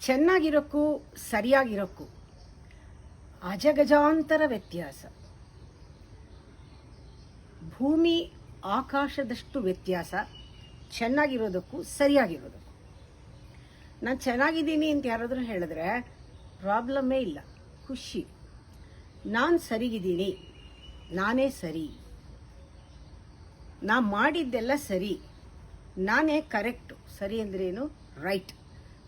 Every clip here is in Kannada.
ಚೆನ್ನಾಗಿರೋಕ್ಕೂ ಸರಿಯಾಗಿರೋಕ್ಕೂ ಅಜಗಜಾಂತರ ವ್ಯತ್ಯಾಸ. ಭೂಮಿ ಆಕಾಶದಷ್ಟು ವ್ಯತ್ಯಾಸ ಚೆನ್ನಾಗಿರೋದಕ್ಕೂ ಸರಿಯಾಗಿರೋದಕ್ಕೂ. ನಾನು ಚೆನ್ನಾಗಿದ್ದೀನಿ ಅಂತ ಯಾರಾದರೂ ಹೇಳಿದ್ರೆ ಪ್ರಾಬ್ಲಮ್ಮೇ ಇಲ್ಲ, ಖುಷಿ. ನಾನು ಸರಿಗಿದ್ದೀನಿ, ನಾನೇ ಸರಿ, ನಾ ಮಾಡಿದ್ದೆಲ್ಲ ಸರಿ, ನಾನೇ ಕರೆಕ್ಟು. ಸರಿ ಅಂದ್ರೇನು? Right.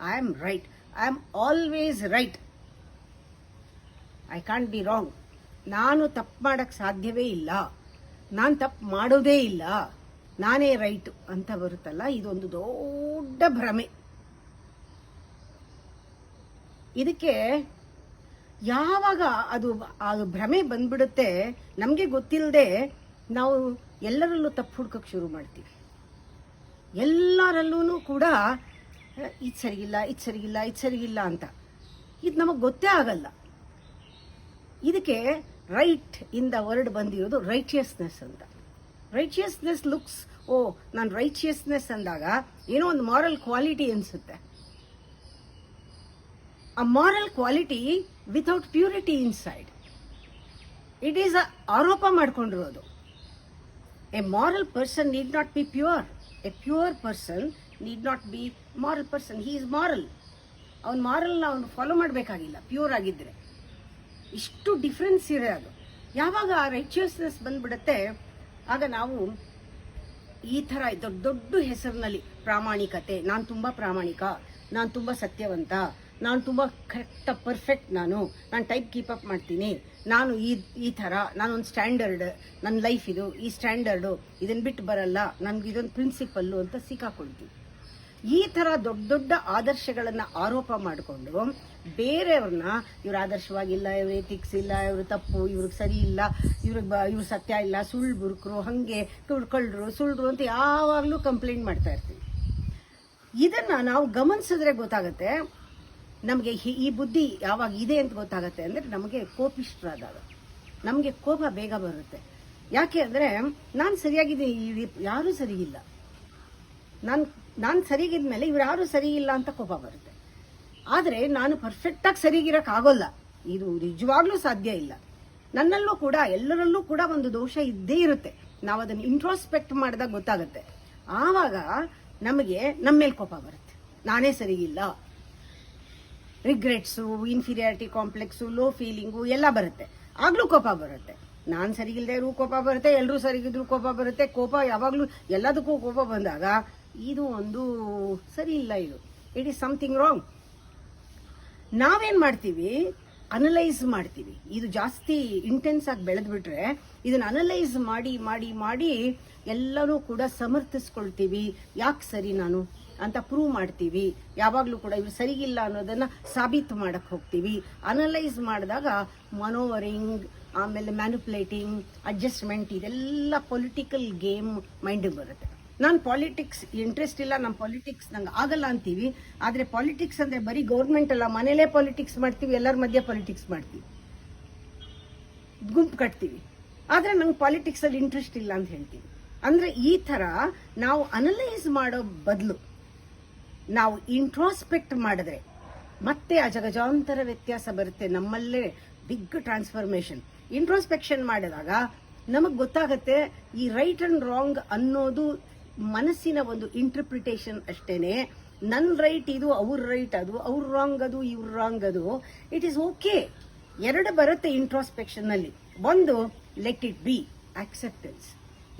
I am right. I am always right. I can't be wrong. ನಾನು ತಪ್ಪು ಮಾಡೋಕ್ಕೆ ಸಾಧ್ಯವೇ ಇಲ್ಲ, ನಾನು ತಪ್ಪು ಮಾಡೋದೇ ಇಲ್ಲ, ನಾನೇ ರೈಟು ಅಂತ ಬರುತ್ತಲ್ಲ, ಇದೊಂದು ದೊಡ್ಡ ಭ್ರಮೆ. ಇದಕ್ಕೆ ಯಾವಾಗ ಅದು ಭ್ರಮೆ ಬಂದ್ಬಿಡುತ್ತೆ, ನಮಗೆ ಗೊತ್ತಿಲ್ಲದೆ ನಾವು ಎಲ್ಲರಲ್ಲೂ ತಪ್ಪು ಹುಡ್ಕಕ್ಕೆ ಶುರು ಮಾಡ್ತೀವಿ. ಎಲ್ಲರಲ್ಲೂ ಕೂಡ ಇದು ಸರಿಗಿಲ್ಲ, ಇದು ಸರಿಗಿಲ್ಲ, ಇದು ಸರಿಗಿಲ್ಲ ಅಂತ. ಇದು ನಮಗೆ ಗೊತ್ತೇ ಆಗಲ್ಲ. ಇದಕ್ಕೆ ರೈಟ್ ಇನ್ ದ ವರ್ಡ್ ಬಂದಿರೋದು ರೈಟಿಯಸ್ನೆಸ್ ಅಂತ. ರೈಟಿಯಸ್ನೆಸ್ ಲುಕ್ಸ್, ನಾನು ರೈಟಿಯಸ್ನೆಸ್ ಅಂದಾಗ ಏನೋ ಒಂದು ಮಾರಲ್ ಕ್ವಾಲಿಟಿ ಅನ್ಸುತ್ತೆ. a moral quality without purity inside. It is a ಆರೋಪ ಮಾಡ್ಕೊಂಡಿರೋದು. A moral person need not be pure. A pure person need not be moral person. He is moral. ಅವನು ಮಾರಲ್ನ ಅವನು ಫಾಲೋ ಮಾಡಬೇಕಾಗಿಲ್ಲ ಪ್ಯೂರ್ ಆಗಿದ್ರೆ. ಇಷ್ಟು ಡಿಫ್ರೆನ್ಸ್ ಇದೆ. ಅದು ಯಾವಾಗ ಆ ರೈಚಿಯಸ್ನೆಸ್ ಬಂದ್ಬಿಡುತ್ತೆ, ಆಗ ನಾವು ಈ ಥರ ದೊಡ್ಡ ದೊಡ್ಡ ಹೆಸರಿನಲ್ಲಿ ಪ್ರಾಮಾಣಿಕತೆ, ನಾನು ತುಂಬ ಪ್ರಾಮಾಣಿಕ, ನಾನು ತುಂಬ ಸತ್ಯವಂತ, ನಾನು ತುಂಬ ಕರೆಕ್ಟ್ ಪರ್ಫೆಕ್ಟ್, ನಾನು ಟೈಪ್ ಕೀಪ್ ಅಪ್ ಮಾಡ್ತೀನಿ, ನಾನು ಈ ಥರ, ನಾನೊಂದು ಸ್ಟ್ಯಾಂಡರ್ಡ್, ನನ್ನ ಲೈಫ್ ಇದು, ಈ ಸ್ಟ್ಯಾಂಡರ್ಡು, ಇದನ್ನು ಬಿಟ್ಟು ಬರಲ್ಲ, ನನಗೆ ಇದೊಂದು ಪ್ರಿನ್ಸಿಪಲ್ಲು ಅಂತ ಸಿಕ್ಕಾಕೊಳ್ತೀವಿ. ಈ ಥರ ದೊಡ್ಡ ದೊಡ್ಡ ಆದರ್ಶಗಳನ್ನು ಆರೋಪ ಮಾಡಿಕೊಂಡು ಬೇರೆಯವ್ರನ್ನ ಇವ್ರ ಆದರ್ಶವಾಗಿಲ್ಲ, ಇವ್ರ ಎಥಿಕ್ಸ್ ಇಲ್ಲ, ಇವರು ತಪ್ಪು, ಇವ್ರಿಗೆ ಸರಿ ಇಲ್ಲ, ಇವ್ರು ಸತ್ಯ ಇಲ್ಲ, ಸುಳ್ಳು ಬುರುಕರು, ಹಾಗೆ ಕಳ್ಳರು, ಸುಳ್ಳು ಅಂತ ಯಾವಾಗಲೂ ಕಂಪ್ಲೇಂಟ್ ಮಾಡ್ತಾ ಇರ್ತೀವಿ. ಇದನ್ನು ನಾವು ಗಮನಿಸಿದ್ರೆ ಗೊತ್ತಾಗುತ್ತೆ ನಮಗೆ ಈ ಬುದ್ಧಿ ಯಾವಾಗ ಇದೆ ಅಂತ ಗೊತ್ತಾಗುತ್ತೆ. ಅಂದರೆ ನಮಗೆ ಕೋಪಿಷ್ಠರಾದಾಗ ನಮಗೆ ಕೋಪ ಬೇಗ ಬರುತ್ತೆ. ಯಾಕೆ ಅಂದರೆ ನಾನು ಸರಿಯಾಗಿದ್ದೀನಿ, ಯಾರೂ ಸರಿಯಿಲ್ಲ, ನಾನು ಸರಿಗಿದ್ಮೇಲೆ ಇವ್ರು ಯಾರೂ ಸರಿ ಇಲ್ಲ ಅಂತ ಕೋಪ ಬರುತ್ತೆ. ಆದರೆ ನಾನು ಪರ್ಫೆಕ್ಟಾಗಿ ಸರಿಗಿರೋಕ್ಕಾಗೋಲ್ಲ, ಇದು ನಿಜವಾಗ್ಲೂ ಸಾಧ್ಯ ಇಲ್ಲ. ನನ್ನಲ್ಲೂ ಕೂಡ ಎಲ್ಲರಲ್ಲೂ ಕೂಡ ಒಂದು ದೋಷ ಇದ್ದೇ ಇರುತ್ತೆ. ನಾವು ಅದನ್ನು ಇಂಟ್ರೋಸ್ಪೆಕ್ಟ್ ಮಾಡಿದಾಗ ಗೊತ್ತಾಗುತ್ತೆ. ಆವಾಗ ನಮಗೆ ನಮ್ಮ ಮೇಲೆ ಕೋಪ ಬರುತ್ತೆ, ನಾನೇ ಸರಿಗಿಲ್ಲ, ರಿಗ್ರೆಟ್ಸು, ಇನ್ಫೀರಿಯಾರಿಟಿ ಕಾಂಪ್ಲೆಕ್ಸು, ಲೋ ಫೀಲಿಂಗು ಎಲ್ಲ ಬರುತ್ತೆ. ಆಗಲೂ ಕೋಪ ಬರುತ್ತೆ. ನಾನು ಸರಿಗಿಲ್ಲದೆ ಇರೂ ಕೋಪ ಬರುತ್ತೆ, ಎಲ್ಲರೂ ಸರಿಗಿದ್ರು ಕೋಪ ಬರುತ್ತೆ. ಕೋಪ ಯಾವಾಗಲೂ ಎಲ್ಲದಕ್ಕೂ ಕೋಪ ಬಂದಾಗ ಇದು ಒಂದು ಸರಿ ಇಲ್ಲ, ಇಟ್ ಈಸ್ ಸಮಥಿಂಗ್ ರಾಂಗ್. ನಾವೇನು ಮಾಡ್ತೀವಿ, ಅನಲೈಸ್ ಮಾಡ್ತೀವಿ. ಇದು ಜಾಸ್ತಿ ಇಂಟೆನ್ಸ್ ಆಗಿ ಬೆಳೆದ್ಬಿಟ್ರೆ ಇದನ್ನು ಅನಲೈಸ್ ಮಾಡಿ ಮಾಡಿ ಮಾಡಿ ಎಲ್ಲರೂ ಕೂಡ ಸಮರ್ಥಿಸ್ಕೊಳ್ತೀವಿ. ಯಾಕೆ ಸರಿ ನಾನು ಅಂತ ಪ್ರೂವ್ ಮಾಡ್ತೀವಿ. ಯಾವಾಗಲೂ ಕೂಡ ಇವ್ರು ಸರಿಗಿಲ್ಲ ಅನ್ನೋದನ್ನ ಸಾಬೀತು ಮಾಡಕ್ಕೆ ಹೋಗ್ತೀವಿ. ಅನಲೈಸ್ ಮಾಡಿದಾಗ ಮನೋವರಿಂಗ್, ಆಮೇಲೆ ಮ್ಯಾನಿಪುಲೇಟಿಂಗ್, ಅಡ್ಜಸ್ಟ್ಮೆಂಟ್, ಇದೆಲ್ಲ ಪೊಲಿಟಿಕಲ್ ಗೇಮ್ ಮೈಂಡಿಗೆ ಬರುತ್ತೆ. ನಾನು ಪಾಲಿಟಿಕ್ಸ್ ಇಂಟ್ರೆಸ್ಟ್ ಇಲ್ಲ, ನಮ್ಮ ಪಾಲಿಟಿಕ್ಸ್ ನಂಗೆ ಆಗಲ್ಲ ಅಂತೀವಿ. ಆದರೆ ಪಾಲಿಟಿಕ್ಸ್ ಅಂದರೆ ಬರೀ ಗೌರ್ಮೆಂಟ್ ಅಲ್ಲ, ಮನೇಲೇ ಪಾಲಿಟಿಕ್ಸ್ ಮಾಡ್ತೀವಿ, ಎಲ್ಲರ ಮಧ್ಯೆ ಪಾಲಿಟಿಕ್ಸ್ ಮಾಡ್ತೀವಿ, ಗುಂಪು ಕಟ್ತೀವಿ. ಆದರೆ ನಂಗೆ ಪಾಲಿಟಿಕ್ಸಲ್ಲಿ ಇಂಟ್ರೆಸ್ಟ್ ಇಲ್ಲ ಅಂತ ಹೇಳ್ತೀವಿ. ಅಂದರೆ ಈ ಥರ ನಾವು ಅನಲೈಸ್ ಮಾಡೋ ಬದಲು ನಾವು ಇಂಟ್ರೋಸ್ಪೆಕ್ಟ್ ಮಾಡಿದ್ರೆ ಮತ್ತೆ ಅಜಗಜಾಂತರ ವ್ಯತ್ಯಾಸ ಬರುತ್ತೆ. ನಮ್ಮಲ್ಲೇ ಬಿಗ್ ಟ್ರಾನ್ಸ್ಫಾರ್ಮೇಶನ್. ಇಂಟ್ರೋಸ್ಪೆಕ್ಷನ್ ಮಾಡಿದಾಗ ನಮಗೆ ಗೊತ್ತಾಗುತ್ತೆ ಈ ರೈಟ್ ಅಂಡ್ ರಾಂಗ್ ಅನ್ನೋದು ಮನಸ್ಸಿನ ಒಂದು ಇಂಟರ್ಪ್ರಿಟೇಷನ್ ಅಷ್ಟೇನೆ. ನನ್ನ ರೈಟ್ ಇದು, ಅವ್ರ ರೈಟ್ ಅದು, ಅವ್ರ ರಾಂಗ್ ಅದು, ಇವ್ರ ರಾಂಗ್ ಅದು. It is okay. ಎರಡು ಬರುತ್ತೆ ಇಂಟ್ರೋಸ್ಪೆಕ್ಷನ್ ನಲ್ಲಿ. ಒಂದು ಲೆಟ್ ಇಟ್ ಬಿ, ಆಕ್ಸೆಪ್ಟೆನ್ಸ್.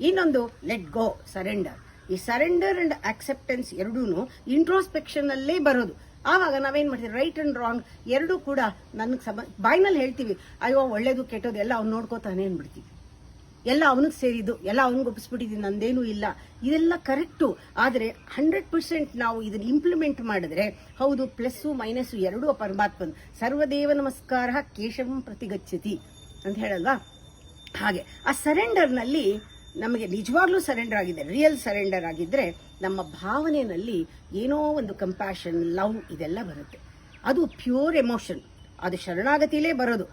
ಇನ್ನೊಂದು ಲೆಟ್ ಗೋ, ಸರೆಂಡರ್. ಈ ಸರೆಂಡರ್ ಅಂಡ್ ಆಕ್ಸೆಪ್ಟೆನ್ಸ್ ಎರಡೂ ಇಂಟ್ರೋಸ್ಪೆಕ್ಷನ್ ಅಲ್ಲೇ ಬರೋದು. ಆವಾಗ ನಾವೇನ್ ಮಾಡ್ತೀವಿ, ರೈಟ್ ಅಂಡ್ ರಾಂಗ್ ಎರಡೂ ಕೂಡ ನನಗೆ ಬಾಯ್ನಲ್ಲಿ ಹೇಳ್ತೀವಿ, ಅಯ್ಯೋ ಒಳ್ಳೇದು ಕೆಟ್ಟೋದು ಎಲ್ಲ ಅವ್ನು ನೋಡ್ಕೋತಾನೆ ಅಂದ್ಬಿಡ್ತೀವಿ. ಎಲ್ಲ ಅವನಿಗೆ ಸೇರಿದ್ದು, ಎಲ್ಲ ಅವನಿಗೆ ಒಪ್ಪಿಸ್ಬಿಟ್ಟಿದ್ದೀನಿ, ನಂದೇನೂ ಇಲ್ಲ. ಇದೆಲ್ಲ ಕರೆಕ್ಟು. ಆದರೆ 100% ನಾವು ಇದನ್ನು ಇಂಪ್ಲಿಮೆಂಟ್ ಮಾಡಿದ್ರೆ, ಹೌದು, ಪ್ಲಸ್ಸು ಮೈನಸ್ಸು ಎರಡೂ ಪರಮಾತ್ಮನ್. ಸರ್ವದೇವ ನಮಸ್ಕಾರ ಕೇಶವಂ ಪ್ರತಿಗಚ್ಚತಿ ಅಂತ ಹೇಳಲ್ವಾ? ಹಾಗೆ ಆ ಸರೆಂಡರ್ನಲ್ಲಿ ನಮಗೆ ನಿಜವಾಗ್ಲೂ ಸರೆಂಡರ್ ಆಗಿದೆ, ರಿಯಲ್ ಸರೆಂಡರ್ ಆಗಿದ್ರೆ ನಮ್ಮ ಭಾವನೆಯಲ್ಲಿ ಏನೋ ಒಂದು ಕಂಪ್ಯಾಷನ್, ಲವ್ ಇದೆಲ್ಲ ಬರುತ್ತೆ. ಅದು ಪ್ಯೂರ್ ಎಮೋಷನ್, ಅದು ಶರಣಾಗತಿಲೇ ಬರೋದು.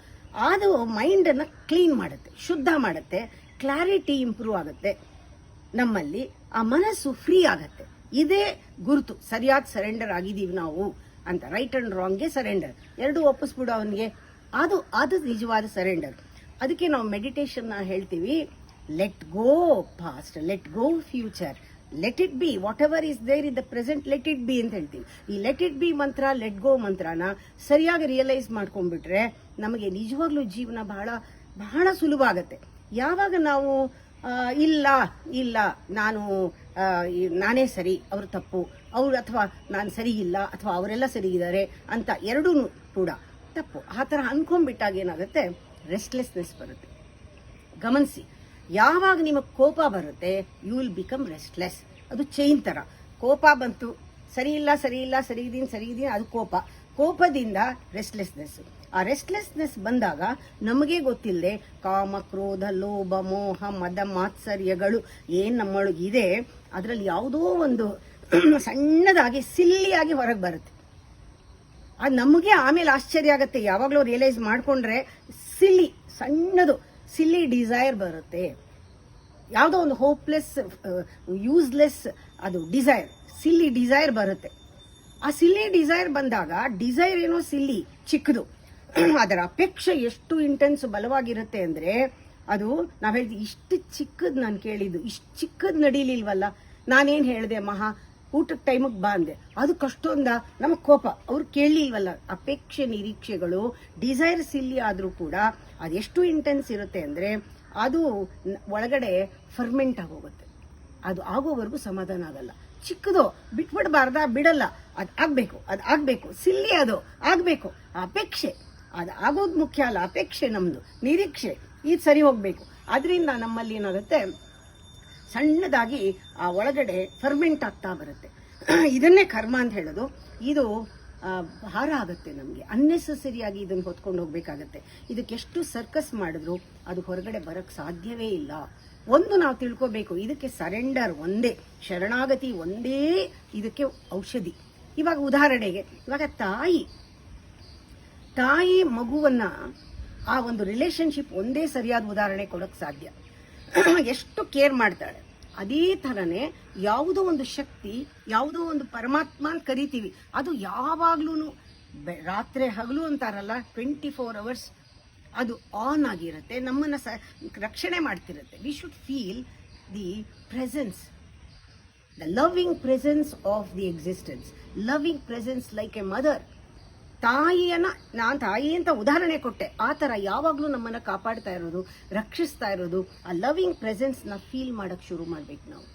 ಅದು ಮೈಂಡನ್ನು ಕ್ಲೀನ್ ಮಾಡುತ್ತೆ, ಶುದ್ಧ ಮಾಡುತ್ತೆ, ಕ್ಲಾರಿಟಿ ಇಂಪ್ರೂವ್ ಆಗುತ್ತೆ ನಮ್ಮಲ್ಲಿ, ಆ ಮನಸ್ಸು ಫ್ರೀ ಆಗುತ್ತೆ. ಇದೇ ಗುರುತು, ಸರಿಯಾದ ಸರೆಂಡರ್ ಆಗಿದ್ದೀವಿ ನಾವು ಅಂತ. ರೈಟ್ ಅಂಡ್ ರಾಂಗ್ಗೆ ಸರೆಂಡರ್, ಎರಡೂ ಒಪ್ಪಿಸ್ಬಿಡು ಅವನಿಗೆ, ಅದು ನಿಜವಾದ ಸರೆಂಡರ್. ಅದಕ್ಕೆ ನಾವು ಮೆಡಿಟೇಷನ್ ಹೇಳ್ತೀವಿ, let go past, let go future, let it be, whatever is there in the present, let it be ಅಂತ ಹೇಳ್ತೀವಿ. ಈ ಲೆಟ್ ಇಟ್ ಬಿ ಮಂತ್ರ, ಲೆಟ್ ಗೋ ಮಂತ್ರನ ಸರಿಯಾಗಿ ರಿಯಲೈಸ್ ಮಾಡ್ಕೊಂಡ್ಬಿಟ್ರೆ ನಮಗೆ ನಿಜವಾಗ್ಲೂ ಜೀವನ ಬಹಳ ಬಹಳ ಸುಲಭ ಆಗತ್ತೆ. ಯಾವಾಗ ನಾವು ಇಲ್ಲ ನಾನೇ ಸರಿ, ಅವ್ರು ತಪ್ಪು, ಅವ್ರು ಅಥವಾ ನಾನು ಸರಿ ಇಲ್ಲ, ಅಥವಾ ಅವರೆಲ್ಲ ಸರಿ ಇದ್ದಾರೆ ಅಂತ ಎರಡೂ ಕೂಡ ತಪ್ಪು, ಆ ಥರ ಅನ್ಕೊಂಡ್ಬಿಟ್ಟಾಗ ಏನಾಗುತ್ತೆ, ರೆಸ್ಟ್ಲೆಸ್ನೆಸ್ ಬರುತ್ತೆ. ಗಮನಿಸಿ, ಯಾವಾಗ ನಿಮಗೆ ಕೋಪ ಬರುತ್ತೆ ಯು ವಿಲ್ ಬಿಕಮ್ ರೆಸ್ಟ್ಲೆಸ್. ಅದು ಚೈನ್ ತರ, ಕೋಪ ಬಂತು, ಸರಿ ಇಲ್ಲ, ಸರಿ ಇದೀನಿ, ಅದು ಕೋಪದಿಂದ ರೆಸ್ಟ್ಲೆಸ್ನೆಸ್. ಆ ರೆಸ್ಟ್ಲೆಸ್ನೆಸ್ ಬಂದಾಗ ನಮಗೆ ಗೊತ್ತಿಲ್ಲದೆ ಕಾಮ, ಕ್ರೋಧ, ಲೋಭ, ಮೋಹ, ಮದ, ಮಾತ್ಸರ್ಯಗಳು ಏನ್ ನಮ್ಮೊಳಗಿದೆ ಅದರಲ್ಲಿ ಯಾವುದೋ ಒಂದು ಸಣ್ಣದಾಗಿ ಸಿಲ್ಲಿಯಾಗಿ ಹೊರಗೆ ಬರುತ್ತೆ. ಅದು ನಮಗೆ ಆಮೇಲೆ ಆಶ್ಚರ್ಯ ಆಗತ್ತೆ, ಯಾವಾಗಲೂ ರಿಯಲೈಸ್ ಮಾಡ್ಕೊಂಡ್ರೆ ಸಣ್ಣದು ಸಿಲ್ಲಿ ಡಿಸೈರ್ ಬರುತ್ತೆ. ಯಾವುದೋ ಒಂದು ಹೋಪ್ಲೆಸ್, ಯೂಸ್ಲೆಸ್ ಅದು ಡಿಸೈರ್, ಸಿಲ್ಲಿ ಡಿಸೈರ್ ಬರುತ್ತೆ. ಆ ಸಿಲ್ಲಿ ಡಿಸೈರ್ ಬಂದಾಗ, ಡಿಸೈರ್ ಏನೋ ಸಿಲ್ಲಿ ಚಿಕ್ಕದು, ಅದರ ಅಪೇಕ್ಷೆ ಎಷ್ಟು ಇಂಟೆನ್ಸ್ ಬಲವಾಗಿರುತ್ತೆ ಅಂದ್ರೆ, ಅದು ನಾವ್ ಹೇಳಿದ್ವಿ ಇಷ್ಟು ಚಿಕ್ಕದ್ ನಾನು ಕೇಳಿದ್ದು, ಇಷ್ಟು ಚಿಕ್ಕದ್ ನಡೀಲಿಲ್ವಲ್ಲ, ನಾನೇನ್ ಹೇಳಿದೆ ಮಹಾ, ಊಟಕ್ಕೆ ಟೈಮಿಗೆ ಬಾ ಅಂದೆ, ಅದಕ್ಕಷ್ಟೊಂದ ನಮಗ್ ಕೋಪ, ಅವ್ರು ಕೇಳಲಿಲ್ವಲ್ಲ. ಅಪೇಕ್ಷೆ ನಿರೀಕ್ಷೆಗಳು ಡಿಸೈರ್ ಸಿಲ್ಲಿ ಆದ್ರೂ ಕೂಡ ಅದೆಷ್ಟು ಇಂಟೆನ್ಸ್ ಇರುತ್ತೆ ಅಂದ್ರೆ ಅದು ಒಳಗಡೆ ಫರ್ಮೆಂಟ್ ಆಗೋಗುತ್ತೆ. ಅದು ಆಗೋವರೆಗೂ ಸಮಾಧಾನ ಆಗಲ್ಲ. ಚಿಕ್ಕದು ಬಿಟ್ಬಿಡಬಾರ್ದ, ಬಿಡಲ್ಲ, ಅದು ಆಗ್ಬೇಕು, ಸಿಲ್ಲಿ ಅದು ಆಗ್ಬೇಕು. ಅಪೇಕ್ಷೆ ಅದು ಆಗೋದು ಮುಖ್ಯ ಅಲ್ಲ, ಅಪೇಕ್ಷೆ ನಮ್ದು, ನಿರೀಕ್ಷೆ ಇದು ಸರಿ ಹೋಗ್ಬೇಕು. ಅದರಿಂದ ನಮ್ಮಲ್ಲಿ ಏನಾಗುತ್ತೆ, ಸಣ್ಣದಾಗಿ ಆ ಒಳಗಡೆ ಫರ್ಮೆಂಟ್ ಆಗ್ತಾ ಬರುತ್ತೆ. ಇದನ್ನೇ ಕರ್ಮ ಅಂತ ಹೇಳೋದು. ಇದು ಭಾರ ಆಗುತ್ತೆ ನಮಗೆ, ಅನ್ನೆಸೆಸರಿಯಾಗಿ ಇದನ್ನು ಹೊತ್ಕೊಂಡು ಹೋಗ್ಬೇಕಾಗತ್ತೆ. ಇದಕ್ಕೆ ಎಷ್ಟು ಸರ್ಕಸ್ ಮಾಡಿದ್ರು ಅದು ಹೊರಗಡೆ ಬರಕ್ ಸಾಧ್ಯವೇ ಇಲ್ಲ. ಒಂದು ನಾವು ತಿಳ್ಕೋಬೇಕು, ಇದಕ್ಕೆ ಸರೆಂಡರ್ ಒಂದೇ, ಶರಣಾಗತಿ ಒಂದೇ ಇದಕ್ಕೆ ಔಷಧಿ. ಇವಾಗ ಉದಾಹರಣೆಗೆ, ಇವಾಗ ತಾಯಿ ಮಗುವನ್ನ ಆ ಒಂದು ರಿಲೇಶನ್ಶಿಪ್ ಒಂದೇ ಸರಿಯಾದ ಉದಾಹರಣೆ ಕೊಡಕ್ ಸಾಧ್ಯ. ಎಷ್ಟು ಕೇರ್ ಮಾಡ್ತಾಳೆ, ಅದೇ ತರನೇ ಯಾವುದೋ ಒಂದು ಶಕ್ತಿ, ಯಾವುದೋ ಒಂದು ಪರಮಾತ್ಮ ಅಂತ ಕರಿತೀವಿ, ಅದು ಯಾವಾಗ್ಲೂ ರಾತ್ರಿ ಹಗಲು ಅಂತಾರಲ್ಲ 24 hours ಅದು ಆನ್ ಆಗಿರುತ್ತೆ, ನಮ್ಮನ್ನ ರಕ್ಷಣೆ ಮಾಡ್ತಿರುತ್ತೆ. We should feel the presence, the loving presence of the existence, loving presence like a mother. ತಾಯಿಯನ್ನ ನಾನು ತಾಯಿ ಅಂತ ಉದಾಹರಣೆ ಕೊಟ್ಟೆ, ಆ ತರ ಯಾವಾಗ್ಲೂ ನಮ್ಮನ್ನ ಕಾಪಾಡ್ತಾ ಇರೋದು, ರಕ್ಷಿಸ್ತಾ ಇರೋದು, ಆ ಲವಿಂಗ್ ಪ್ರೆಸೆನ್ಸ್ ನ ಫೀಲ್ ಮಾಡಕ್ ಶುರು ಮಾಡ್ಬೇಕು ನಾವು.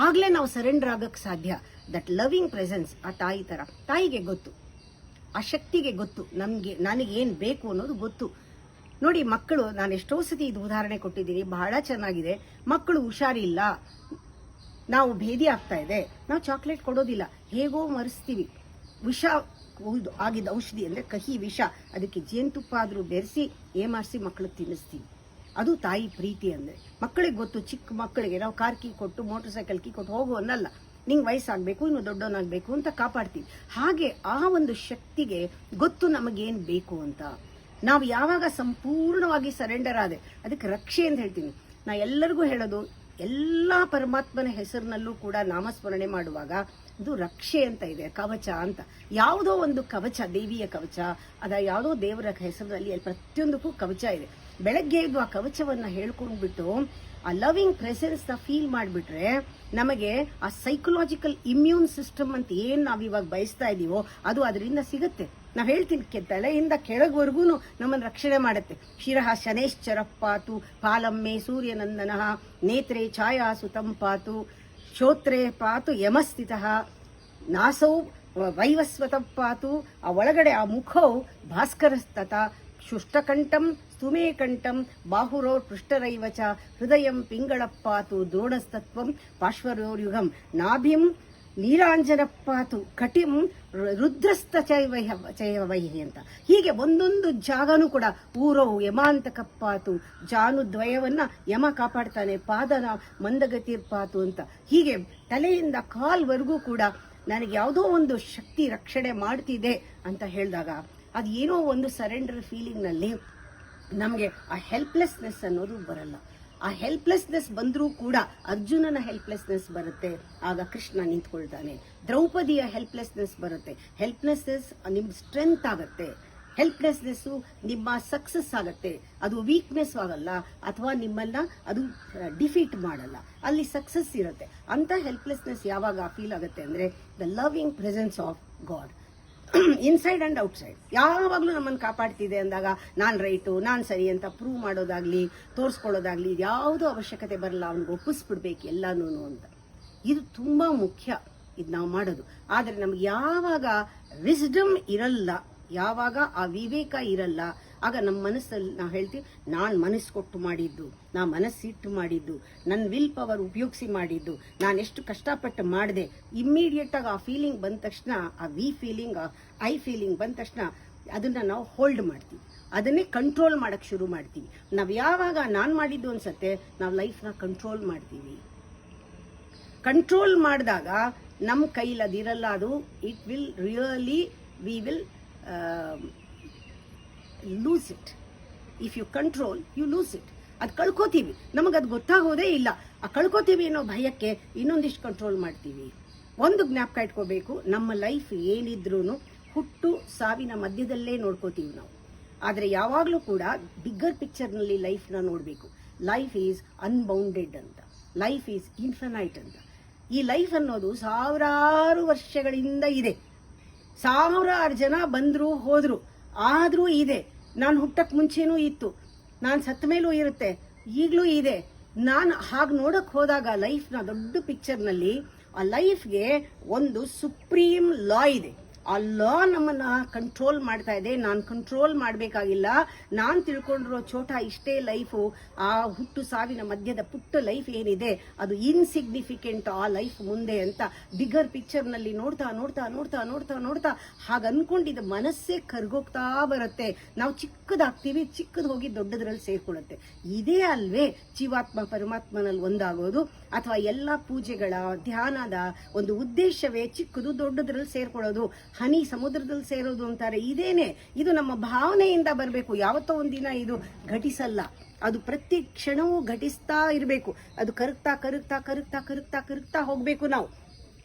ಆಗ್ಲೇ ನಾವು ಸರೆಂಡರ್ ಆಗಕ್ ಸಾಧ್ಯ. ದಟ್ ಲವಿಂಗ್ ಪ್ರೆಸೆನ್ಸ್ ಆ ತಾಯಿ ತರ, ತಾಯಿಗೆ ಗೊತ್ತು, ಆ ಶಕ್ತಿಗೆ ಗೊತ್ತು, ನನಗೆ ಏನ್ ಬೇಕು ಅನ್ನೋದು ಗೊತ್ತು. ನೋಡಿ ಮಕ್ಕಳು, ನಾನು ಎಷ್ಟೋ ಸತಿ ಇದು ಉದಾಹರಣೆ ಕೊಟ್ಟಿದ್ದೀನಿ, ಬಹಳ ಚೆನ್ನಾಗಿದೆ. ಮಕ್ಕಳು ಹುಷಾರಿಲ್ಲ, ನಾವು ಭೇದಿ ಆಗ್ತಾ ಇದೆ, ನಾವು ಚಾಕ್ಲೇಟ್ ಕೊಡೋದಿಲ್ಲ, ಹೇಗೋ ಮರೆಸ್ತೀವಿ. ವಿಷ ಆಗಿದ್ದ ಔಷಧಿ ಅಂದ್ರೆ ಕಹಿ ವಿಷ, ಅದಕ್ಕೆ ಜೇನುತುಪ್ಪ ಆದ್ರೂ ಬೆರೆಸಿ ಏಮಾರಿಸಿ ಮಕ್ಕಳಿಗೆ ತಿನ್ನಿಸ್ತೀವಿ. ಅದು ತಾಯಿ ಪ್ರೀತಿ ಅಂದ್ರೆ. ಮಕ್ಕಳಿಗೆ ಗೊತ್ತು, ಚಿಕ್ಕ ಮಕ್ಕಳಿಗೆ ನಾವು ಕಾರ್ ಕೀ ಕೊಟ್ಟು, ಮೋಟರ್ ಸೈಕಲ್ ಕೀ ಕೊಟ್ಟು ಹೋಗು ಅನ್ನಲ್ಲ, ನಿಂಗೆ ವಯಸ್ಸಾಗಬೇಕು, ಇನ್ನು ದೊಡ್ಡವನಾಗಬೇಕು ಅಂತ ಕಾಪಾಡ್ತೀವಿ. ಹಾಗೆ ಆ ಒಂದು ಶಕ್ತಿಗೆ ಗೊತ್ತು ನಮಗೇನ್ ಬೇಕು ಅಂತ. ನಾವು ಯಾವಾಗ ಸಂಪೂರ್ಣವಾಗಿ ಸರೆಂಡರ್ ಆದೆ, ಅದಕ್ಕೆ ರಕ್ಷೆ ಅಂತ ಹೇಳ್ತೀನಿ. ನಾ ಎಲ್ಲರಿಗೂ ಹೇಳೋದು, ಎಲ್ಲಾ ಪರಮಾತ್ಮನ ಹೆಸರಿನಲ್ಲೂ ಕೂಡ ನಾಮಸ್ಮರಣೆ ಮಾಡುವಾಗ ಇದು ರಕ್ಷೆ ಅಂತ ಇದೆ, ಕವಚ ಅಂತ. ಯಾವುದೋ ಒಂದು ಕವಚ, ದೇವಿಯ ಕವಚ, ಯಾವುದೋ ದೇವರ ಹೆಸರಿನಲ್ಲಿ ಪ್ರತಿಯೊಂದಕ್ಕೂ ಕವಚ ಇದೆ. ಬೆಳಗ್ಗೆ ಎದ್ದು ಆ ಕವಚವನ್ನ ಹೇಳ್ಕೊಂಡ್ಬಿಟ್ಟು ಆ ಲವಿಂಗ್ ಪ್ರೆಸೆನ್ಸ್ ನ ಫೀಲ್ ಮಾಡಿಬಿಟ್ರೆ ನಮಗೆ ಆ ಸೈಕಲಾಜಿಕಲ್ ಇಮ್ಯೂನ್ ಸಿಸ್ಟಮ್ ಅಂತ ಏನ್ ನಾವ್ ಇವಾಗ ಬಯಸ್ತಾ ಇದೀವೋ ಅದು ಅದರಿಂದ ಸಿಗುತ್ತೆ. ನಾವ್ ಹೇಳ್ತೀನಿ, ತಲೆಯಿಂದ ಕೆಳಗವರೆಗೂ ನಮ್ಮನ್ನ ರಕ್ಷಣೆ ಮಾಡುತ್ತೆ. ಶಿರಃ ಶನೈಶ್ಚರ ಪಾತು, ಪಾಲಮ್ಮೆ ಸೂರ್ಯನಂದನಃ, ನೇತ್ರೆ ಛಾಯಾಸುತಂ ಪಾತು, ಶ್ರೋತ್ರೆ ಪಾತು ಯಮಸ್ಥಿತಃ, ನಾಸೌ ವೈವಸ್ವತಂ ಪಾತು, ಆ ಒಳಗಡೆ ಆ ಮುಖವು ಭಾಸ್ಕರಸ್ತತ, ಶುಷ್ಟಕಂಠಂ ಸ್ತುಮೇಕಂಠಂ ಬಾಹುರೋರ್ ಪೃಷ್ಟರೈವಚ, ಹೃದಯಂ ಪಿಂಗಳಪ್ಪಾತು, ದ್ರೋಣಸ್ತತ್ವಂ ಪಾರ್ಶ್ವರೋರ್ಯುಗಂ, ನಾಭಿಂ ನೀರಾಂಜನಪ್ಪಾತು, ಕಟಿಂ ರುದ್ರಸ್ತಚೈವೈಹಿ ಅಂತ. ಹೀಗೆ ಒಂದೊಂದು ಜಾಗನೂ ಕೂಡ ಊರೋ ಯಮಾಂತಕಪ್ಪಾತು, ಜಾನುದ್ವಯವನ್ನ ಯಮ ಕಾಪಾಡ್ತಾನೆ, ಪಾದನ ಮಂದಗತಿರ್ಪಾತು ಅಂತ. ಹೀಗೆ ತಲೆಯಿಂದ ಕಾಲ್ವರೆಗೂ ಕೂಡ ನನಗೆ ಯಾವುದೋ ಒಂದು ಶಕ್ತಿ ರಕ್ಷಣೆ ಮಾಡ್ತಿದೆ ಅಂತ ಹೇಳಿದಾಗ ಅದು ಏನೋ ಒಂದು ಸರೆಂಡರ್ ಫೀಲಿಂಗ್ ನಲ್ಲಿ ನಮಗೆ ಆ ಹೆಲ್ಪ್ಲೆಸ್ನೆಸ್ ಅನ್ನೋದು ಬರಲ್ಲ. ಆ ಹೆಲ್ಪ್ಲೆಸ್ನೆಸ್ ಬಂದರೂ ಕೂಡ ಅರ್ಜುನನ ಹೆಲ್ಪ್ಲೆಸ್ನೆಸ್ ಬರುತ್ತೆ, ಆಗ ಕೃಷ್ಣ ನಿಂತ್ಕೊಳ್ತಾನೆ. ದ್ರೌಪದಿಯ ಹೆಲ್ಪ್ಲೆಸ್ನೆಸ್ ಬರುತ್ತೆ, ಹೆಲ್ಪ್ಲೆಸ್ನೆಸ್ ನಿಮ್ ಸ್ಟ್ರೆಂತ್ ಆಗುತ್ತೆ, ಹೆಲ್ಪ್ಲೆಸ್ನೆಸ್ಸು ನಿಮ್ಮ ಸಕ್ಸಸ್ ಆಗುತ್ತೆ. ಅದು ವೀಕ್ನೆಸ್ ಆಗಲ್ಲ ಅಥವಾ ನಿಮ್ಮನ್ನ ಅದು ಡಿಫೀಟ್ ಮಾಡಲ್ಲ, ಅಲ್ಲಿ ಸಕ್ಸಸ್ ಇರುತ್ತೆ. ಅಂತ ಹೆಲ್ಪ್ಲೆಸ್ನೆಸ್ ಯಾವಾಗ ಫೀಲ್ ಆಗುತ್ತೆ ಅಂದ್ರೆ the loving presence of god inside and outside ಯಾವಾಗಲೂ ನಮ್ಮನ್ನು ಕಾಪಾಡ್ತಿದೆ ಅಂದಾಗ ನಾನು ರೈಟು, ನಾನು ಸರಿ ಅಂತ ಪ್ರೂವ್ ಮಾಡೋದಾಗ್ಲಿ, ತೋರಿಸ್ಕೊಳ್ಳೋದಾಗ್ಲಿ ಯಾವುದೂ ಅವಶ್ಯಕತೆ ಬರಲ್ಲ. ಅವ್ನಿಗೆ ಒಪ್ಪಿಸ್ಬಿಡ್ಬೇಕು ಎಲ್ಲಾನು ಅಂತ. ಇದು ತುಂಬಾ ಮುಖ್ಯ, ಇದು ನಾವು ಮಾಡೋದು. ಆದರೆ ನಮ್ಗೆ ಯಾವಾಗ ವಿಸ್ಡಮ್ ಇರಲ್ಲ, ಯಾವಾಗ ಆ ವಿವೇಕ ಇರಲ್ಲ, ಆಗ ನಮ್ಮ ಮನಸ್ಸಲ್ಲಿ ನಾವು ಹೇಳ್ತೀವಿ ನಾನು ಮನಸ್ಸು ಕೊಟ್ಟು ಮಾಡಿದ್ದು, ನಾ ಮನಸ್ಸಿಟ್ಟು ಮಾಡಿದ್ದು, ನನ್ನ ವಿಲ್ ಪವರ್ ಉಪಯೋಗಿಸಿ ಮಾಡಿದ್ದು, ನಾನು ಎಷ್ಟು ಕಷ್ಟಪಟ್ಟು ಮಾಡಿದೆ. ಇಮ್ಮಿಡಿಯೇಟ್ ಆಗಿ ಆ ಫೀಲಿಂಗ್ ಬಂದ ತಕ್ಷಣ, ಆ ವಿ ಫೀಲಿಂಗ್, ಐ ಫೀಲಿಂಗ್ ಬಂದ ತಕ್ಷಣ ಅದನ್ನ ನಾವು ಹೋಲ್ಡ್ ಮಾಡ್ತೀವಿ, ಅದನ್ನೇ ಕಂಟ್ರೋಲ್ ಮಾಡಕ್ ಶುರು ಮಾಡ್ತೀವಿ. ನಾವು ಯಾವಾಗ ನಾನು ಮಾಡಿದ್ದು ಅನ್ಸತ್ತೆ, ನಾವು ಲೈಫ್ನ ಕಂಟ್ರೋಲ್ ಮಾಡ್ತೀವಿ. ಕಂಟ್ರೋಲ್ ಮಾಡಿದಾಗ ನಮ್ಮ ಕೈಲಿ ಅದಿರಲ್ಲ, ಅದು it will really we will lose it. If you control you lose it. ಅದು ಕಳ್ಕೋತೀವಿ, ನಮಗದು ಗೊತ್ತಾಗೋದೇ ಇಲ್ಲ. ಆ ಕಳ್ಕೋತೀವಿ ಅನ್ನೋ ಭಯಕ್ಕೆ ಇನ್ನೊಂದಿಷ್ಟು ಕಂಟ್ರೋಲ್ ಮಾಡ್ತೀವಿ. ಒಂದು ಜ್ಞಾಪಕ ಇಟ್ಕೋಬೇಕು, ನಮ್ಮ ಲೈಫ್ ಏನಿದ್ರೂ ಹುಟ್ಟು ಸಾವಿನ ಮಧ್ಯದಲ್ಲೇ ನೋಡ್ಕೋತೀವಿ ನಾವು. ಆದರೆ ಯಾವಾಗಲೂ ಕೂಡ ಬಿಗ್ಗರ್ ಪಿಕ್ಚರ್ನಲ್ಲಿ ಲೈಫ್ನ ನೋಡಬೇಕು. ಲೈಫ್ ಈಸ್ ಅನ್ಬೌಂಡೆಡ್ ಅಂತ, ಲೈಫ್ ಈಸ್ ಇನ್ಫಿನೈಟ್ ಅಂತ. ಈ ಲೈಫ್ ಅನ್ನೋದು ಸಾವಿರಾರು ವರ್ಷಗಳಿಂದ ಇದೆ, ಸಾವಿರಾರು ಜನ ಬಂದ್ರು ಹೋದ್ರು, ಆದ್ರೂ ಇದೆ. ನಾನು ಹುಟ್ಟಕ್ ಮುಂಚೆನೂ ಇತ್ತು, ನಾನು ಸತ್ತ ಮೇಲೂ ಇರುತ್ತೆ, ಈಗಲೂ ಇದೆ. ನಾನು ಹಾಗೆ ನೋಡಕ್ ಹೋದಾಗ ಲೈಫ್ನ ದೊಡ್ಡ ಪಿಕ್ಚರ್ನಲ್ಲಿ ಆ ಲೈಫ್ಗೆ ಒಂದು ಸುಪ್ರೀಂ ಲಾ ಇದೆ. ಆ ಲಾ ನಮ್ಮನ್ನ ಕಂಟ್ರೋಲ್ ಮಾಡ್ತಾ ಇದೆ. ನಾನು ಕಂಟ್ರೋಲ್ ಮಾಡಬೇಕಾಗಿಲ್ಲ. ನಾನು ತಿಳ್ಕೊಂಡಿರೋ ಚೋಟ ಇಷ್ಟೇ ಲೈಫು. ಆ ಹುಟ್ಟು ಸಾವಿನ ಮಧ್ಯದ ಪುಟ್ಟ ಲೈಫ್ ಏನಿದೆ ಅದು ಇನ್ಸಿಗ್ನಿಫಿಕೆಂಟ್ ಆ ಲೈಫ್ ಮುಂದೆ ಅಂತ ಬಿಗರ್ ಪಿಕ್ಚರ್ನಲ್ಲಿ ನೋಡ್ತಾ ನೋಡ್ತಾ ನೋಡ್ತಾ ನೋಡ್ತಾ ನೋಡ್ತಾ ಹಾಗೆ ಅನ್ಕೊಂಡಿದ್ದ ಮನಸ್ಸೇ ಕರ್ಗೋಗ್ತಾ ಬರುತ್ತೆ. ನಾವು ಚಿಕ್ಕದಾಗ್ತೀವಿ, ಚಿಕ್ಕದು ಹೋಗಿ ದೊಡ್ಡದ್ರಲ್ಲಿ ಸೇರ್ಕೊಳ್ಳುತ್ತೆ. ಇದೇ ಅಲ್ವೇ ಜೀವಾತ್ಮ ಪರಮಾತ್ಮನಲ್ಲಿ ಒಂದಾಗೋದು, ಅಥವಾ ಎಲ್ಲ ಪೂಜೆಗಳ ಧ್ಯಾನದ ಒಂದು ಉದ್ದೇಶವೇ ಚಿಕ್ಕದು ದೊಡ್ಡದ್ರಲ್ಲಿ ಸೇರ್ಕೊಳ್ಳೋದು. ಹನಿ ಸಮುದ್ರದಲ್ಲಿ ಸೇರೋದು ಅಂತಾರೆ, ಇದೇನೆ. ಇದು ನಮ್ಮ ಭಾವನೆಯಿಂದ ಬರಬೇಕು. ಯಾವತ್ತೋ ಒಂದಿನ ಇದು ಘಟಿಸಲ್ಲ, ಅದು ಪ್ರತಿ ಕ್ಷಣವೂ ಘಟಿಸ್ತಾ ಇರಬೇಕು. ಅದು ಕರಗ್ತಾ ಕರಗ್ತಾ ಕರಗ್ತಾ ಕರಗ್ತಾ ಕರಗ್ತಾ ಹೋಗ್ಬೇಕು. ನಾವು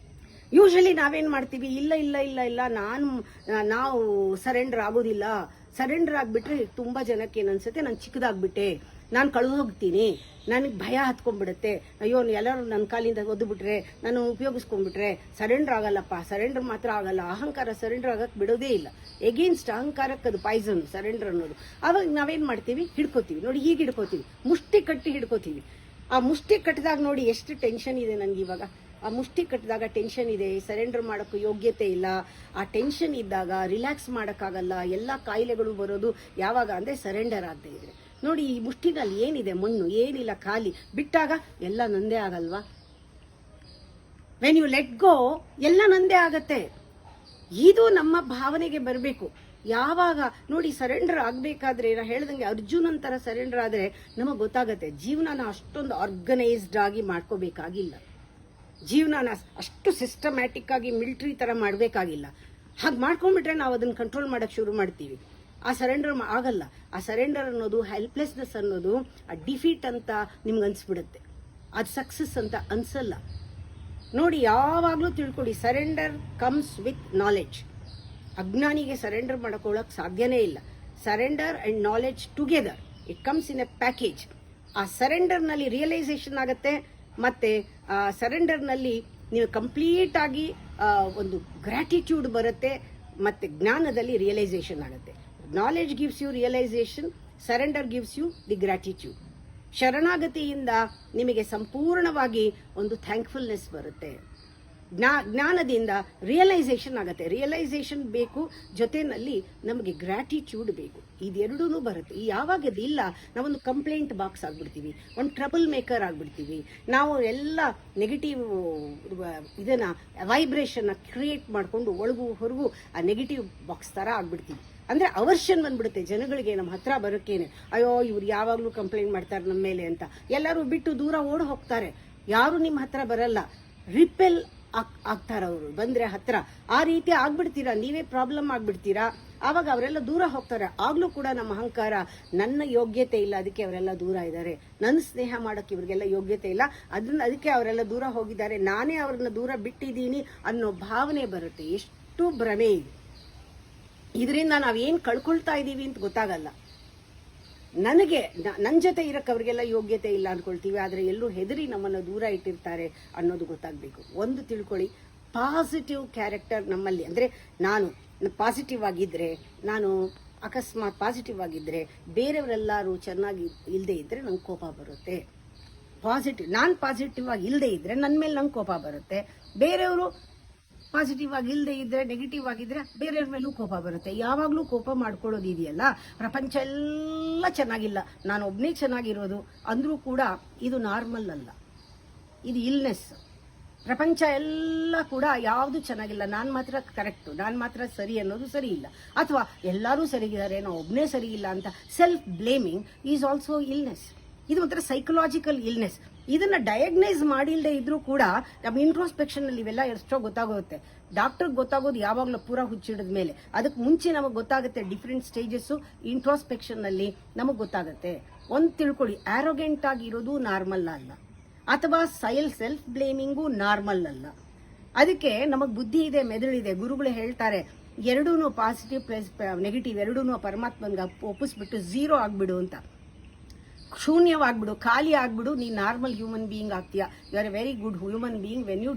ಯೂಶಲಿ ನಾವೇನ್ ಮಾಡ್ತೀವಿ, ಇಲ್ಲ ಇಲ್ಲ ಇಲ್ಲ ಇಲ್ಲ ನಾವು ಸರೆಂಡರ್ ಆಗೋದಿಲ್ಲ. ಸರೆಂಡರ್ ಆಗ್ಬಿಟ್ರೆ ತುಂಬಾ ಜನಕ್ಕೆ ಏನನ್ಸುತ್ತೆ, ನಾನು ಚಿಕ್ಕದಾಗ್ಬಿಟ್ಟೆ, ನಾನು ಕಳೆದು ಹೋಗ್ತೀನಿ, ನನಗೆ ಭಯ ಹತ್ಕೊಂಡ್ಬಿಡುತ್ತೆ, ಅಯ್ಯೋ ಎಲ್ಲರೂ ನನ್ನ ಕಾಲಿಂದ ಒದ್ದುಬಿಟ್ರೆ, ನಾನು ಉಪಯೋಗಿಸ್ಕೊಂಡ್ಬಿಟ್ರೆ ಸರೆಂಡರ್ ಆಗಲ್ಲಪ್ಪ. ಸರೆಂಡರ್ ಮಾತ್ರ ಆಗಲ್ಲ, ಅಹಂಕಾರ ಸರೆಂಡರ್ ಆಗಕ್ಕೆ ಬಿಡೋದೇ ಇಲ್ಲ. ಎಗೇನ್ಸ್ಟ್ ಅಹಂಕಾರಕ್ಕೆ ಅದು ಪಾಯ್ಸನ್ ಸರೆಂಡರ್ ಅನ್ನೋದು. ಆವಾಗ ನಾವೇನ್ ಮಾಡ್ತೀವಿ, ಹಿಡ್ಕೋತೀವಿ. ನೋಡಿ, ಹೀಗೆ ಹಿಡ್ಕೋತೀವಿ, ಮುಷ್ಟಿ ಕಟ್ಟಿ ಹಿಡ್ಕೋತೀವಿ. ಆ ಮುಷ್ಟಿ ಕಟ್ಟಿದಾಗ ನೋಡಿ ಎಷ್ಟು ಟೆನ್ಷನ್ ಇದೆ ನನಗೆ ಇವಾಗ. ಆ ಮುಷ್ಟಿ ಕಟ್ಟಿದಾಗ ಟೆನ್ಷನ್ ಇದೆ, ಸರೆಂಡರ್ ಮಾಡೋಕ್ಕೂ ಯೋಗ್ಯತೆ ಇಲ್ಲ. ಆ ಟೆನ್ಷನ್ ಇದ್ದಾಗ ರಿಲ್ಯಾಕ್ಸ್ ಮಾಡೋಕ್ಕಾಗಲ್ಲ. ಎಲ್ಲ ಕಾಯಿಲೆಗಳು ಬರೋದು ಯಾವಾಗ ಅಂದರೆ ಸರೆಂಡರ್ ಆಗದೆ ಇದ್ರೆ. ನೋಡಿ, ಈ ಮುಷ್ಟಿನಲ್ಲಿ ಏನಿದೆ, ಮಣ್ಣು ಏನಿಲ್ಲ, ಖಾಲಿ. ಬಿಟ್ಟಾಗ ಎಲ್ಲ ನಂದೇ ಆಗಲ್ವಾ? ವೆನ್ ಯು ಲೆಟ್ ಗೋ ಎಲ್ಲ ನಂದೇ ಆಗತ್ತೆ. ಇದು ನಮ್ಮ ಭಾವನೆಗೆ ಬರಬೇಕು. ಯಾವಾಗ ನೋಡಿ, ಸರೆಂಡರ್ ಆಗ್ಬೇಕಾದ್ರೆ ನಾ ಹೇಳ್ದಂಗೆ ಅರ್ಜುನನ್ ತರ ಸರೆಂಡರ್ ಆದ್ರೆ ನಮಗ್ ಗೊತ್ತಾಗತ್ತೆ ಜೀವನನ ಅಷ್ಟೊಂದು ಆರ್ಗನೈಸ್ಡ್ ಆಗಿ ಮಾಡ್ಕೋಬೇಕಾಗಿಲ್ಲ. ಜೀವನನ ಅಷ್ಟು ಸಿಸ್ಟಮ್ಯಾಟಿಕ್ ಆಗಿ ಮಿಲಿಟರಿ ತರ ಮಾಡ್ಬೇಕಾಗಿಲ್ಲ. ಹಾಗೆ ಮಾಡ್ಕೊಂಡ್ಬಿಟ್ರೆ ನಾವು ಅದನ್ನ ಕಂಟ್ರೋಲ್ ಮಾಡಕ್ ಶುರು ಮಾಡ್ತೀವಿ. ಆ ಸರೆಂಡರ್ ಆಗಲ್ಲ. ಆ ಸರೆಂಡರ್ ಅನ್ನೋದು, ಹೆಲ್ಪ್ಲೆಸ್ನೆಸ್ ಅನ್ನೋದು ಆ ಡಿಫೀಟ್ ಅಂತ ನಿಮ್ಗೆ ಅನ್ಸ್ಬಿಡುತ್ತೆ, ಅದು ಸಕ್ಸಸ್ ಅಂತ ಅನ್ಸಲ್ಲ. ನೋಡಿ, ಯಾವಾಗ್ಲೂ ತಿಳ್ಕೊಳ್ಳಿ, ಸರೆಂಡರ್ ಕಮ್ಸ್ ವಿತ್ ನಾಲೆಡ್ಜ್. ಅಜ್ಞಾನಿಗೆ ಸರೆಂಡರ್ ಮಾಡ್ಕೊಳ್ಳೋಕೆ ಸಾಧ್ಯನೇ ಇಲ್ಲ. Surrender and knowledge together, it comes in a package. ಆ ಸರೆಂಡರ್ನಲ್ಲಿ ರಿಯಲೈಸೇಷನ್ ಆಗುತ್ತೆ, ಮತ್ತೆ ಆ ಸರೆಂಡರ್ನಲ್ಲಿ ನೀವು ಕಂಪ್ಲೀಟ್ ಆಗಿ ಒಂದು ಗ್ರಾಟಿಟ್ಯೂಡ್ ಬರುತ್ತೆ, ಮತ್ತೆ ಜ್ಞಾನದಲ್ಲಿ ರಿಯಲೈಸೇಷನ್ ಆಗುತ್ತೆ. Knowledge gives you realisation, surrender gives you the gratitude. ಶರಣಾಗತಿಯಿಂದ ನಿಮಗೆ ಸಂಪೂರ್ಣವಾಗಿ ಒಂದು ಥ್ಯಾಂಕ್ಫುಲ್ನೆಸ್ ಬರುತ್ತೆ. ಜ್ಞಾನದಿಂದ ರಿಯಲೈಸೇಷನ್ ಆಗುತ್ತೆ. ರಿಯಲೈಸೇಷನ್ ಬೇಕು, ಜೊತೆನಲ್ಲಿ ನಮಗೆ ಗ್ರಾಟಿಟ್ಯೂಡ್ ಬೇಕು. ಇದೆರಡೂ ಬರುತ್ತೆ. ಈ ಯಾವಾಗ ಇಲ್ಲ, ನಾವೊಂದು ಕಂಪ್ಲೇಂಟ್ ಬಾಕ್ಸ್ ಆಗ್ಬಿಡ್ತೀವಿ, ಒಂದು ಟ್ರಬಲ್ ಮೇಕರ್ ಆಗ್ಬಿಡ್ತೀವಿ. ನಾವು ಎಲ್ಲ ನೆಗೆಟಿವ್ ಇದನ್ನ ವೈಬ್ರೇಷನ್ ಕ್ರಿಯೇಟ್ ಮಾಡ್ಕೊಂಡು ಒಳಗು ಹೊರಗು ಆ ನೆಗೆಟಿವ್ ಬಾಕ್ಸ್ ತರ ಆಗ್ಬಿಡ್ತೀವಿ. ಅಂದ್ರೆ ಅವರ್ಷನ್ ಬಂದ್ಬಿಡುತ್ತೆ ಜನಗಳಿಗೆ ನಮ್ಮ ಹತ್ರ ಬರೋಕ್ಕೇನೆ. ಅಯ್ಯೋ, ಇವ್ರು ಯಾವಾಗ್ಲೂ ಕಂಪ್ಲೇಂಟ್ ಮಾಡ್ತಾರೆ ನಮ್ಮ ಮೇಲೆ ಅಂತ ಎಲ್ಲರೂ ಬಿಟ್ಟು ದೂರ ಓಡ್ ಹೋಗ್ತಾರೆ. ಯಾರು ನಿಮ್ಮ ಹತ್ರ ಬರಲ್ಲ. ರಿಪೆಲ್ ಆಗ್ತಾರ ಅವರು ಬಂದ್ರೆ ಹತ್ರ. ಆ ರೀತಿ ಆಗ್ಬಿಡ್ತೀರಾ, ನೀವೇ ಪ್ರಾಬ್ಲಮ್ ಆಗ್ಬಿಡ್ತೀರಾ. ಆವಾಗ ಅವರೆಲ್ಲ ದೂರ ಹೋಗ್ತಾರೆ. ಆಗ್ಲೂ ಕೂಡ ನಮ್ಮ ಅಹಂಕಾರ, ನನ್ನ ಯೋಗ್ಯತೆ ಇಲ್ಲ ಅದಕ್ಕೆ ಅವರೆಲ್ಲ ದೂರ ಇದ್ದಾರೆ, ನನ್ನ ಸ್ನೇಹ ಮಾಡೋಕೆ ಇವ್ರಿಗೆಲ್ಲ ಯೋಗ್ಯತೆ ಇಲ್ಲ ಅದಕ್ಕೆ ಅವರೆಲ್ಲ ದೂರ ಹೋಗಿದ್ದಾರೆ, ನಾನೇ ಅವ್ರನ್ನ ದೂರ ಬಿಟ್ಟಿದ್ದೀನಿ ಅನ್ನೋ ಭಾವನೆ ಬರುತ್ತೆ. ಎಷ್ಟು ಭ್ರಮೆ ಇದೆ. ಇದರಿಂದ ನಾವೇನ್ ಕಳ್ಕೊಳ್ತಾ ಇದೀವಿ ಅಂತ ಗೊತ್ತಾಗಲ್ಲ. ನನಗೆ ನನ್ನ ಜೊತೆ ಇರಕ್ಕೆ ಅವ್ರಿಗೆಲ್ಲ ಯೋಗ್ಯತೆ ಇಲ್ಲ ಅನ್ಕೊಳ್ತೀವಿ, ಆದ್ರೆ ಎಲ್ಲರೂ ಹೆದರಿ ನಮ್ಮನ್ನು ದೂರ ಇಟ್ಟಿರ್ತಾರೆ ಅನ್ನೋದು ಗೊತ್ತಾಗಬೇಕು. ಒಂದು ತಿಳ್ಕೊಳ್ಳಿ, ಪಾಸಿಟಿವ್ ಕ್ಯಾರೆಕ್ಟರ್ ನಮ್ಮಲ್ಲಿ, ಅಂದ್ರೆ ನಾನು ಪಾಸಿಟಿವ್ ಆಗಿದ್ರೆ, ನಾನು ಅಕಸ್ಮಾತ್ ಪಾಸಿಟಿವ್ ಆಗಿದ್ರೆ, ಬೇರೆಯವರೆಲ್ಲರೂ ಚೆನ್ನಾಗಿ ಇಲ್ಲದೆ ಇದ್ರೆ ನಂಗೆ ಕೋಪ ಬರುತ್ತೆ. ನಾನು ಪಾಸಿಟಿವ್ ಆಗಿ ಇಲ್ಲದೆ ಇದ್ರೆ ನನ್ನ ಮೇಲೆ ನಂಗೆ ಕೋಪ ಬರುತ್ತೆ. ಬೇರೆಯವರು ಪಾಸಿಟಿವ್ ಆಗಿ ಇಲ್ಲದೆ ಇದ್ರೆ, ನೆಗೆಟಿವ್ ಆಗಿದ್ರೆ ಬೇರೆಯವ್ರ ಮೇಲೂ ಕೋಪ ಬರುತ್ತೆ. ಯಾವಾಗಲೂ ಕೋಪ ಮಾಡ್ಕೊಳ್ಳೋದು ಇದೆಯಲ್ಲ, ಪ್ರಪಂಚ ಎಲ್ಲ ಚೆನ್ನಾಗಿಲ್ಲ, ನಾನು ಒಬ್ಬನೇ ಚೆನ್ನಾಗಿರೋದು ಅಂದ್ರೂ ಕೂಡ ಇದು ನಾರ್ಮಲ್ ಅಲ್ಲ, ಇದು ಇಲ್ನೆಸ್. ಪ್ರಪಂಚ ಎಲ್ಲ ಕೂಡ ಯಾವುದು ಚೆನ್ನಾಗಿಲ್ಲ, ನಾನು ಮಾತ್ರ ಕರೆಕ್ಟು, ನಾನು ಮಾತ್ರ ಸರಿ ಅನ್ನೋದು ಸರಿ ಇಲ್ಲ, ಅಥವಾ ಎಲ್ಲರೂ ಸರಿಗಿದ್ದಾರೆ ನಾವು ಒಬ್ಬನೇ ಸರಿ ಇಲ್ಲ ಅಂತ self blaming is also illness. ಇದು ಒಂಥರ ಸೈಕಲಾಜಿಕಲ್ ಇಲ್ನೆಸ್. ಇದನ್ನ ಡಯಾಗ್ನೈಸ್ ಮಾಡಿಲ್ಲದೆ ಇದ್ರೂ ಕೂಡ ನಮ್ಮ ಇಂಟ್ರೋಸ್ಪೆಕ್ಷನ್ ಅಲ್ಲಿ ಇವೆಲ್ಲ ಎಷ್ಟೋ ಗೊತ್ತಾಗುತ್ತೆ. ಡಾಕ್ಟರ್ಗೆ ಗೊತ್ತಾಗೋದು ಯಾವಾಗಲೂ ಪೂರ ಹುಚ್ಚಿಡಿದ ಮೇಲೆ, ಅದಕ್ಕೆ ಮುಂಚೆ ನಮಗೆ ಗೊತ್ತಾಗುತ್ತೆ. ಡಿಫ್ರೆಂಟ್ ಸ್ಟೇಜಸ್ ಇಂಟ್ರೋಸ್ಪೆಕ್ಷನ್ ಅಲ್ಲಿ ನಮಗೆ ಗೊತ್ತಾಗುತ್ತೆ. ಒಂದು ತಿಳ್ಕೊಳ್ಳಿ, ಆರೋಗೆಂಟ್ ಆಗಿರೋದು ನಾರ್ಮಲ್ ಅಲ್ಲ, ಅಥವಾ ಸೆಲ್ಫ್ ಬ್ಲೇಮಿಂಗು ನಾರ್ಮಲ್ ಅಲ್ಲ. ಅದಕ್ಕೆ ನಮಗ್ ಬುದ್ಧಿ ಇದೆ, ಮೆದುಳಿದೆ. ಗುರುಗಳು ಹೇಳ್ತಾರೆ, ಎರಡೂನು ಪಾಸಿಟಿವ್ ಪ್ಲಸ್ ನೆಗೆಟಿವ್ ಎರಡೂನು ಪರಮಾತ್ಮನ್ಗೆ ಒಪ್ಪಿಸ್ಬಿಟ್ಟು ಝೀರೋ ಆಗ್ಬಿಡು ಅಂತ. ಶೂನ್ಯವಾಗ್ಬಿಡು, ಖಾಲಿ ಆಗ್ಬಿಡು, ನೀ ನಾರ್ಮಲ್ ಹ್ಯೂಮನ್ ಬೀಯಿಂಗ್ ಆಗ್ತೀಯಾ. You are a very good human being when you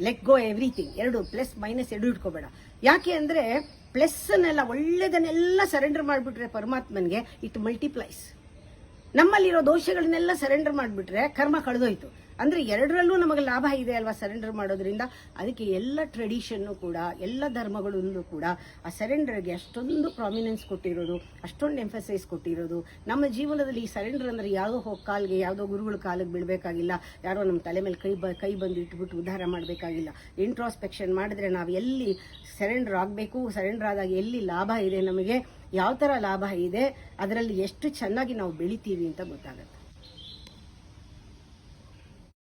let go everything. ಎರಡು ಪ್ಲಸ್ ಮೈನಸ್ ಎರಡು ಇಟ್ಕೋಬೇಡ. ಯಾಕೆ ಅಂದ್ರೆ ಪ್ಲಸ್ ಅನ್ನೆಲ್ಲ ಒಳ್ಳೇದನ್ನೆಲ್ಲ ಸರೆಂಡರ್ ಮಾಡಿಬಿಟ್ರೆ ಪರಮಾತ್ಮನ್ಗೆ ಇಟ್ ಮಲ್ಟಿಪ್ಲೈಸ್. ನಮ್ಮಲ್ಲಿರೋ ದೋಷಗಳನ್ನೆಲ್ಲ ಸರೆಂಡರ್ ಮಾಡಿಬಿಟ್ರೆ ಕರ್ಮ ಕಳೆದೋಯ್ತು. ಅಂದ್ರೆ ಎರಡರಲ್ಲೂ ನಮಗೆ ಲಾಭ ಇದೆ ಅಲ್ವಾ ಸರೆಂಡರ್ ಮಾಡೋದ್ರಿಂದ. ಅದಕ್ಕೆ ಎಲ್ಲ ಟ್ರೆಡಿಷನ್ನು ಕೂಡ, ಎಲ್ಲ ಧರ್ಮಗಳಲ್ಲೂ ಕೂಡ ಆ ಸರೆಂಡರ್ಗೆ ಅಷ್ಟೊಂದು ಪ್ರಾಮಿನೆನ್ಸ್ ಕೊಟ್ಟಿರೋದು, ಅಷ್ಟೊಂದು ಎಂಫಸೈಸ್ ಕೊಟ್ಟಿರೋದು. ನಮ್ಮ ಜೀವನದಲ್ಲಿ ಈ ಸರೆಂಡರ್ ಅಂದ್ರೆ ಯಾವುದೋ ಕಾಲ್ಗೆ, ಯಾವುದೋ ಗುರುಗಳ ಕಾಲಿಗೆ ಬೀಳಬೇಕಾಗಿಲ್ಲ, ಯಾರೋ ನಮ್ಮ ತಲೆ ಮೇಲೆ ಕೈ ಬಂದು ಇಟ್ಬಿಟ್ಟು ಉದ್ಧಾರ ಮಾಡಬೇಕಾಗಿಲ್ಲ. ಇಂಟ್ರಾಸ್ಪೆಕ್ಷನ್ ಮಾಡಿದ್ರೆ ನಾವು ಎಲ್ಲಿ ಸರೆಂಡರ್ ಆಗಬೇಕು, ಸರೆಂಡರ್ ಆದಾಗ ಎಲ್ಲಿ ಲಾಭ ಇದೆ, ನಮಗೆ ಯಾವ ಥರ ಲಾಭ ಇದೆ, ಅದರಲ್ಲಿ ಎಷ್ಟು ಚೆನ್ನಾಗಿ ನಾವು ಬೆಳಿತೀವಿ ಅಂತ ಗೊತ್ತಾಗುತ್ತೆ.